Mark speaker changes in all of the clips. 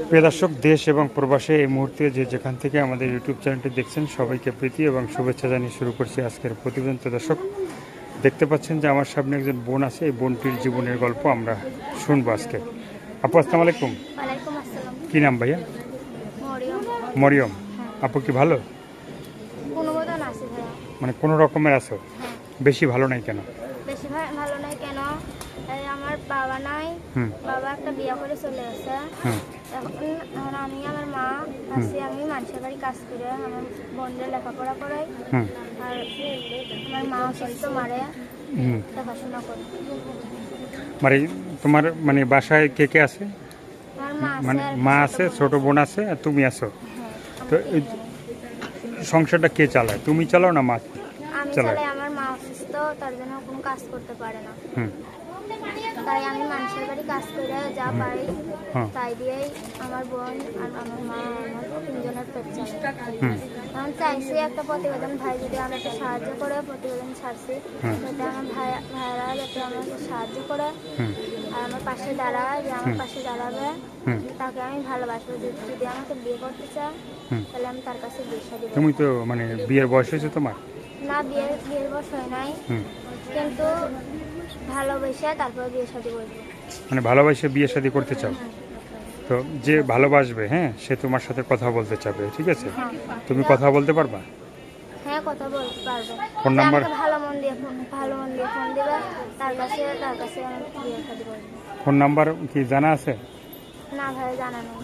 Speaker 1: প্রিয় দর্শক, দেশ এবং প্রবাসে এই মুহূর্তে যে যেখান থেকে আমাদের ইউটিউব চ্যানেলটি দেখছেন সবাইকে প্রীতি এবং শুভেচ্ছা জানিয়ে শুরু করছি আজকের প্রতিবেদন। তো দর্শক, দেখতে পাচ্ছেন যে আমার সামনে একজন বোন আছে। এই বোনটির জীবনের গল্প আমরা শুনবো আজকে। আপু, আসসালামু আলাইকুম।
Speaker 2: ওয়ালাইকুম আসসালাম।
Speaker 1: কী নাম ভাইয়া?
Speaker 2: মরিয়ম।
Speaker 1: মরিয়ম। আপু কি ভালো?
Speaker 2: কোনো মতন আছে ভাইয়া।
Speaker 1: মানে কোনো রকমের আছো?
Speaker 2: হ্যাঁ।
Speaker 1: বেশি ভালো নাই কেন?
Speaker 2: বেশি ভালো নাই কেন? এই আমার বাবা নাই। বাবা একটা বিয়ে করে চলে গেছে। এখন আমি আমার মা আছি। আমি মানুষের বাড়ি কাজ করে আমার বোনদের লেখাপড়া করাই। আর আমার মা অসুস্থ, মারে দেখাশোনা করে।
Speaker 1: মানে তোমার মানে বাসায় কে কে আছে?
Speaker 2: আমার মা
Speaker 1: মানে
Speaker 2: আছে,
Speaker 1: মা আছে, ছোট বোন আছে আর তুমি আছো।
Speaker 2: হ্যাঁ,
Speaker 1: তো এই সংসারটা কে চালায়? তুমি চালাও না মা
Speaker 2: আমি
Speaker 1: চালায়?
Speaker 2: চালাই। আমার মা অসুস্থ, তার জন্য কোনো কাজ করতে পারে না।
Speaker 1: হুম
Speaker 2: তাই আমি মানুষের বাড়ি কাজ করে যা পারি
Speaker 1: হ্যাঁ
Speaker 2: তাই দিয়েই আমার বোন আর আমার মা আমার তিনজনের পেট চালাই।
Speaker 1: হুম
Speaker 2: এখন চাইছি একটা প্রতিবেদন ভাই যদি আমাকে সাহায্য করে, প্রতিবেদন ছাড়ছি যাতে আমার ভাইরা যাতে আমাকে সাহায্য করে
Speaker 1: হুম
Speaker 2: আর আমার পাশে দাঁড়ায়, যে আমার পাশে দাঁড়াবে তাকে আমি ভালোবাসবো। যদি আমাকে বিয়ে করতে চায় তাহলে আমি তার কাছে বিয়ে শাদী করব।
Speaker 1: তুমি তো মানে বিয়ের বয়স হয়েছে তোমার?
Speaker 2: না, বিয়ের বয়স হয় নাই,
Speaker 1: হুম
Speaker 2: কিন্তু ভালোবেসে তারপর বিয়ে শাদী করবো।
Speaker 1: মানে ভালোবাসে বিয়ে শাদী করতে চাও? তো যে ভালোবাসবে, হ্যাঁ, সে তোমার সাথে কথা বলতে চাবে, ঠিক আছে? তুমি কথা বলতে পারবা?
Speaker 2: হ্যাঁ, কথা বলতে পারবো।
Speaker 1: ফোন
Speaker 2: যে
Speaker 1: নাম্বার?
Speaker 2: আমাকে ভালো মন দিয়ে ফোন দিবে, তার কাছে আমি বিয়ে শাদী করবো।
Speaker 1: ফোন নাম্বার কি জানা আছে?
Speaker 2: না ভাই, জানা নেই।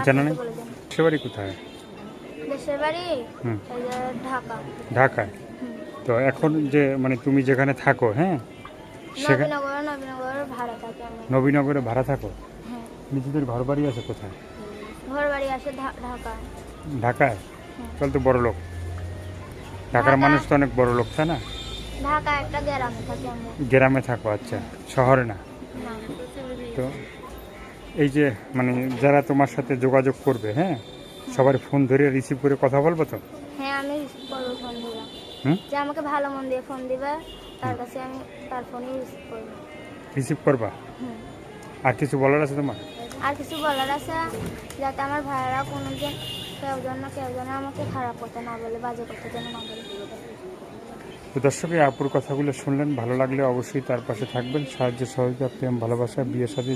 Speaker 1: জানা নেই?
Speaker 2: বলে দেন।
Speaker 1: দেশের বাড়ি কোথায়?
Speaker 2: দেশের বাড়ি
Speaker 1: হুম
Speaker 2: এই যে ঢাকা।
Speaker 1: ঢাকায়। তো এখন যে মানে তুমি যেখানে থাকো, হ্যাঁ, সেখানে
Speaker 2: নবীনগর ভাড়া থাকে আমি।
Speaker 1: নবীনগরে ভাড়া থাকো?
Speaker 2: হ্যাঁ,
Speaker 1: নিজেদের ঘর বাড়ি আছে কোথায়?
Speaker 2: ঘর বাড়ি আসে ঢাকা।
Speaker 1: ঢাকায়? তাহলে তো বড় লোক। ঢাকার মানুষ তো অনেক বড় লোক, তাই না?
Speaker 2: ঢাকা একটা গ্রামে থাকি আমি।
Speaker 1: গ্রামে থাকো, আচ্ছা, শহরে না?
Speaker 2: না।
Speaker 1: তো এই যে মানে যারা তোমার সাথে যোগাযোগ করবে, হ্যাঁ, সবার ফোন ধরে রিসিভ করে কথা বলবো তো?
Speaker 2: হ্যাঁ, আমি রিসিভ করবো ফোন দিলাম।
Speaker 1: হুম
Speaker 2: যে আমাকে ভালো মন দিয়ে ফোন দিবে তার কাছে আমি তার ফোনই রিসিভ করবো।
Speaker 1: রিসিভ করবা?
Speaker 2: হুম।
Speaker 1: আর কিছু বলার আছে তোমার?
Speaker 2: আর কিছু বলার আছে, যাতে আমার ভাইয়েরা কোনো কেউ যেন আমাকে খারাপ কথা না বলে, বাজে কথা যেন না বলে।
Speaker 1: তো দর্শক, এই আপুর কথাগুলো শুনলেন, ভালো লাগলে অবশ্যই তার পাশে থাকবেন। সাহায্য, সহযোগিতা, প্রেম, ভালোবাসা, বিয়ের সাথে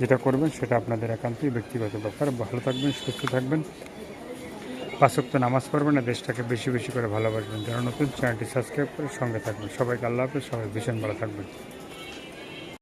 Speaker 1: যেটা করবেন সেটা আপনাদের একান্তই ব্যক্তিগত ব্যাপার। ভালো থাকবেন, সুস্থ থাকবেন, 5 ওয়াক্ত নামাজ পড়বেন, না দেশটাকে বেশি বেশি করে ভালোবাসবেন। যারা নতুন, চ্যানেলটি সাবস্ক্রাইব করে সঙ্গে থাকবেন। সবাইকে আল্লাহ হাফেজ, সবাই ভীষণ ভালো থাকবেন।